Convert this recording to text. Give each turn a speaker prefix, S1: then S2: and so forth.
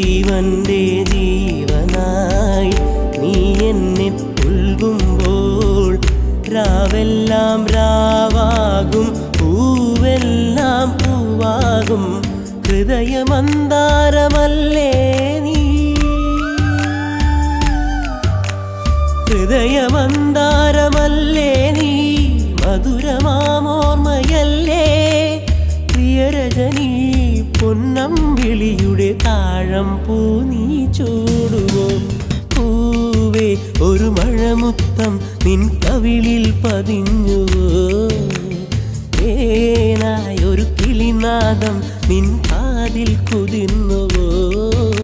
S1: ജീവന്റെ ജീവനായി നീ എന്നെ പുൽകുമ്പോൾ രാവെല്ലാം രാവാകും പൂവെല്ലാം പൂവാകും ഹൃദയമന്താരമല്ലേ നീ ഹൃദയമന്താരമല്ലേ നീ മധുരമാമോർമ്മയല്ലേ പ്രിയരജനീ പൊന്നമ്പിളിയുടെ താഴം പൂ നീ ചൂടുവോ പൂവേ ഒരു മഴമുത്തം നിൻ കവിളിൽ പതിഞ്ഞുവോ ഏനായൊരു കിളിനാദം നിൻ കാതിൽ കുതിർന്നുവോ